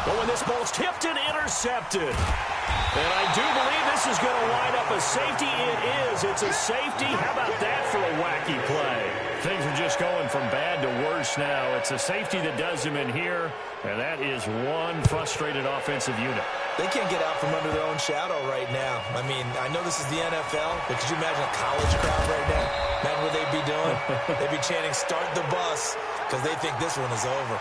But when this ball's tipped and intercepted. And I do believe this is going to wind up a safety. It is. It's a safety. How about that for a wacky play? Things are just going from bad to worse now. It's a safety that does him in here, and that is one frustrated offensive unit. They can't get out from under their own shadow right now. I mean, I know this is the NFL, but could you imagine a college crowd right now? Imagine what they'd be doing. They'd be chanting, "Start the bus," because they think this one is over.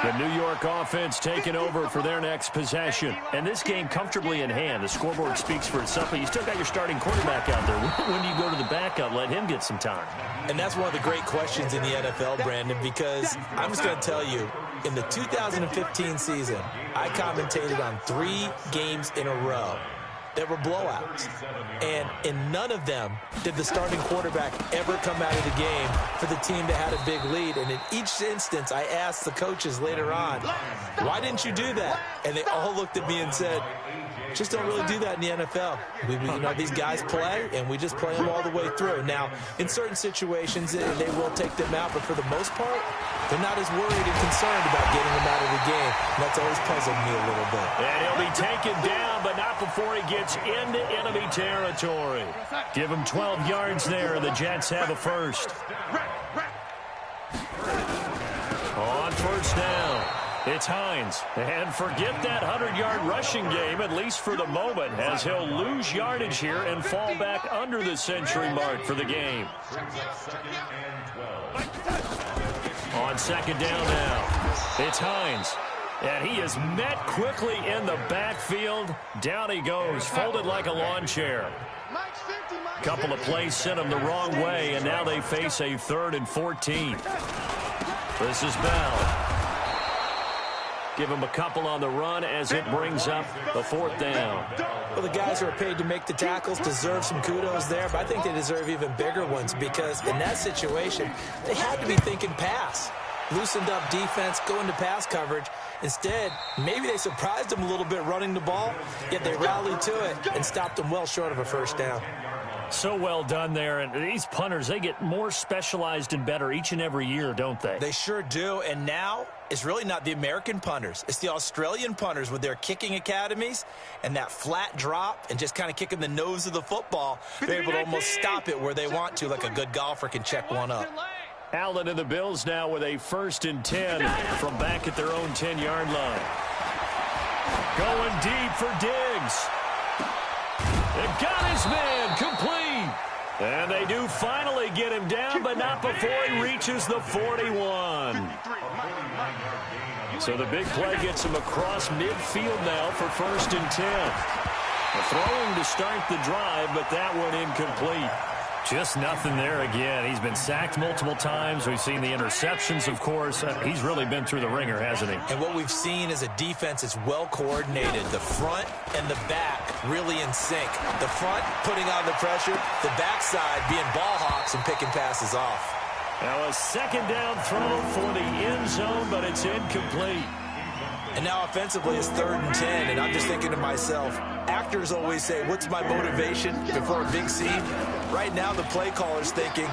The New York offense taking over for their next possession. And this game comfortably in hand. The scoreboard speaks for itself, but you still got your starting quarterback out there. When do you go to the backup? Let him get some time. And that's one of the great questions in the NFL, Brandon, because I'm just going to tell you, in the 2015 season, I commentated on 3 games in a row. that were blowouts. And in none of them did the starting quarterback ever come out of the game for the team that had a big lead. And in each instance, I asked the coaches later on, why didn't you do that? And they all looked at me and said, just don't really do that in the NFL. These guys play, and we just play them all the way through. Now, in certain situations, they will take them out, but for the most part, they're not as worried and concerned about getting them out of the game. And that's always puzzled me a little bit. And he'll be taken down, but not before he gets into enemy territory. Give him 12 yards there, and the Jets have a first. On first down, it's Hines. And forget that 100-yard rushing game, at least for the moment, as he'll lose yardage here and fall back under the century mark for the game. On second down now, it's Hines. And he is met quickly in the backfield. Down he goes, folded like a lawn chair. Couple of plays sent him the wrong way, and now they face a 3rd and 14. This is Bell. Give him a couple on the run as it brings up the 4th down. Well, the guys who are paid to make the tackles deserve some kudos there, but I think they deserve even bigger ones because in that situation, they had to be thinking pass. Loosened up defense, go into pass coverage. Instead, maybe they surprised them a little bit running the ball, yet they rallied to it and stopped them well short of a first down. So well done there. And these punters, they get more specialized and better each and every year, don't they? They sure do. And now it's really not the American punters. It's the Australian punters with their kicking academies and that flat drop and just kind of kicking the nose of the football. They're able to almost stop it where they want to, like a good golfer can check one up. Allen and the Bills now with a 1st and 10 from back at their own 10-yard line. Going deep for Diggs. It got his man complete. And they do finally get him down, but not before he reaches the 41. So the big play gets him across midfield now for 1st and 10. Throwing to start the drive, but that one incomplete. Just nothing there again. He's been sacked multiple times. We've seen the interceptions, of course. He's really been through the ringer, hasn't he? And what we've seen is a defense that's well coordinated. The front and the back really in sync. The front putting on the pressure, the backside being ball hawks and picking passes off. Now a 2nd down throw for the end zone, but it's incomplete. And now offensively it's 3rd and 10, and I'm just thinking to myself, actors always say, what's my motivation before a big scene? Right now the play caller's thinking,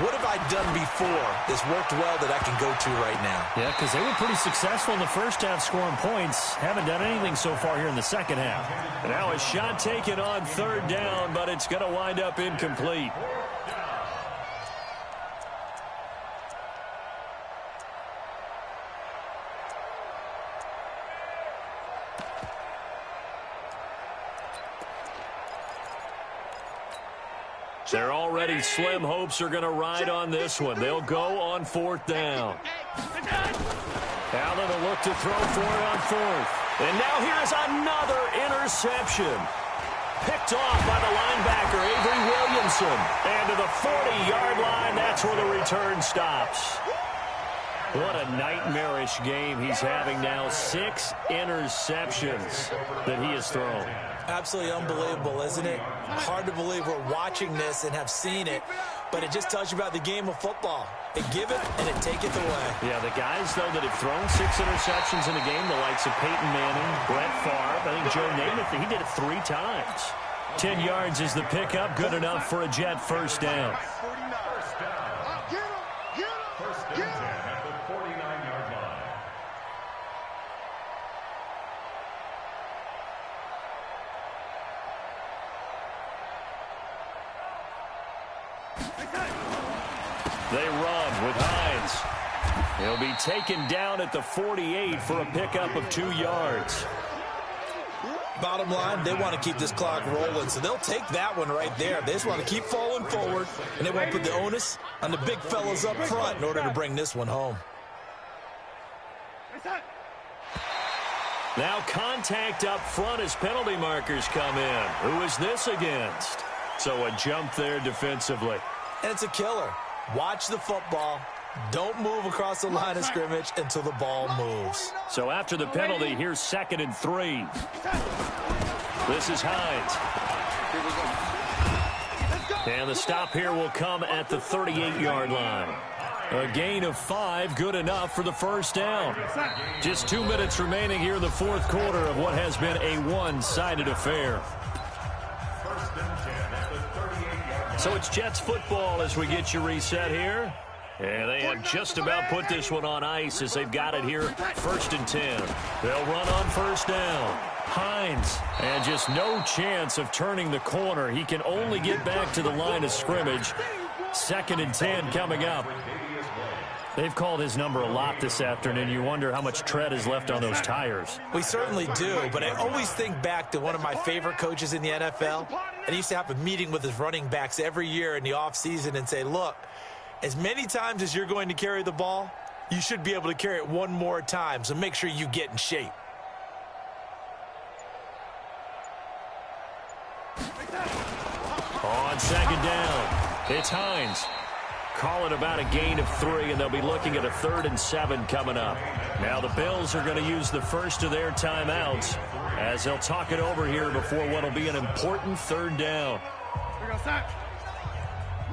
what have I done before that's worked well that I can go to right now? Yeah, because they were pretty successful in the first half scoring points. Haven't done anything so far here in the second half. And now a shot taken on 3rd down, but it's going to wind up incomplete. Their already slim hopes are going to ride on this one. They'll go on 4th down. Allen will look to throw for it on 4th. And now here's another interception. Picked off by the linebacker, Avery Williamson. And to the 40-yard line, that's where the return stops. What a nightmarish game he's having now. 6 interceptions that he has thrown. Absolutely unbelievable, isn't it? Hard to believe we're watching this and have seen it, but it just tells you about the game of football. They give it and it taketh away. Yeah, the guys, though, that have thrown 6 interceptions in a game, the likes of Peyton Manning, Brett Favre, I think Joe Namath, he did it 3 times. 10 yards is the pickup, good enough for a Jet 1st down. They run with Hines. He'll be taken down at the 48 for a pickup of 2 yards. Bottom line, they want to keep this clock rolling, so they'll take that one right there. They just want to keep falling forward, and they won't put the onus on the big fellas up front in order to bring this one home. Now contact up front as penalty markers come in. Who is this against? So a jump there defensively. And it's a killer. Watch the football. Don't move across the line of scrimmage until the ball moves. So after the penalty, here's 2nd and 3. This is Hines. And the stop here will come at the 38-yard line. A gain of 5, good enough for the first down. Just 2 minutes remaining here in the fourth quarter of what has been a one-sided affair. So it's Jets football as we get you reset here. And they have just about put this one on ice as they've got it here, 1st and 10. They'll run on first down. Hines, and just no chance of turning the corner. He can only get back to the line of scrimmage. 2nd and 10 coming up. They've called his number a lot this afternoon. You wonder how much tread is left on those tires. We certainly do, but I always think back to one of my favorite coaches in the NFL. And he used to have a meeting with his running backs every year in the offseason and say, look, as many times as you're going to carry the ball, you should be able to carry it one more time, so make sure you get in shape. On 2nd down, it's Hines. Call it about a gain of 3, and they'll be looking at a 3rd and 7 coming up. Now the Bills are going to use the first of their timeouts as they'll talk it over here before what will be an important 3rd down. Here we go, Sack.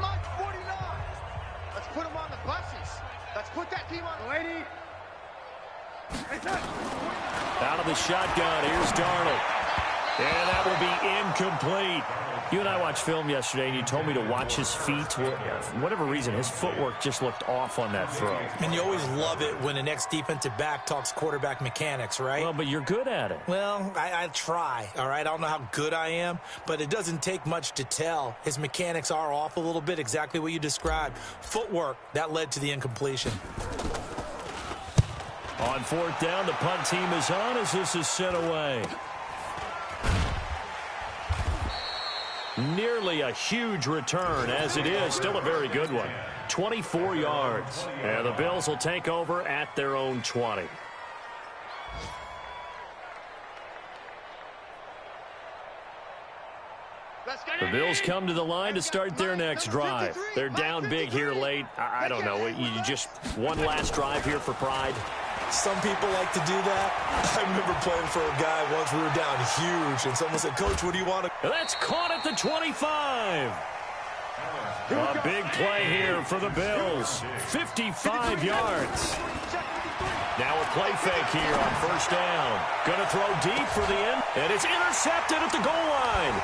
Mark 49. Let's put them on the buses. Let's put that team on the lady. Out of the shotgun, here's Darnold. And that will be incomplete. You and I watched film yesterday, and you told me to watch his feet. For whatever reason, his footwork just looked off on that throw. And you always love it when the next defensive back talks quarterback mechanics, right? Well, but you're good at it. Well, I try, all right? I don't know how good I am, but it doesn't take much to tell. His mechanics are off a little bit, exactly what you described. Footwork, that led to the incompletion. On 4th down, the punt team is on as this is sent away. Nearly a huge return, as it is still a very good one. 24 yards. And the Bills will take over at their own 20. The Bills come to the line to start their next drive. They're down big here late. I don't know. You just one last drive here for pride. Some people like to do that. I remember playing for a guy once. We were down huge, and someone said, Coach, what do you want to... That's caught at the 25. A big play here for the Bills. 55 yards. Now a play fake here on first down. Going to throw deep for the end, and it's intercepted at the goal line.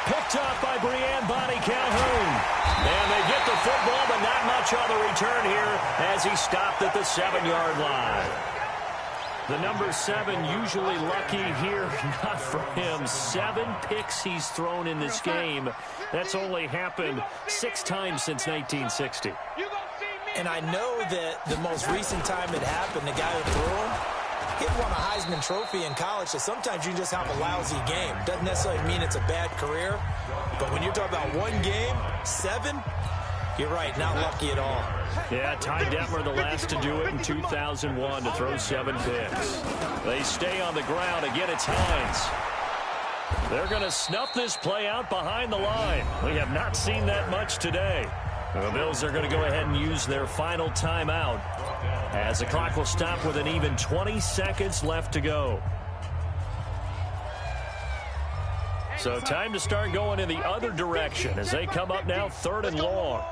Picked up by Brianne Bonnie Calhoun. And they get the football, but not much on the return here as he stopped at the 7-yard line. The number 7 usually lucky here, not for him. 7 picks he's thrown in this game. That's only happened 6 times since 1960. And I know that the most recent time it happened, the guy who threw him, he won a Heisman Trophy in college, so sometimes you just have a lousy game. Doesn't necessarily mean it's a bad career, but when you're talking about one game, 7, you're right, not lucky at all. Yeah, Ty Detmer, the last to do it in 2001, to throw 7 picks. They stay on the ground. Again, it's Hines. They're going to snuff this play out behind the line. We have not seen that much today. The Bills are going to go ahead and use their final timeout as the clock will stop with an even 20 seconds left to go. So time to start going in the other direction as they come up now 3rd and long.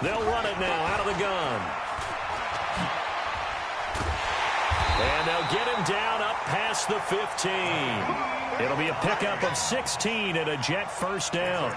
They'll run it now out of the gun. And they'll get him down up past the 15. It'll be a pickup of 16 and a Jet first down.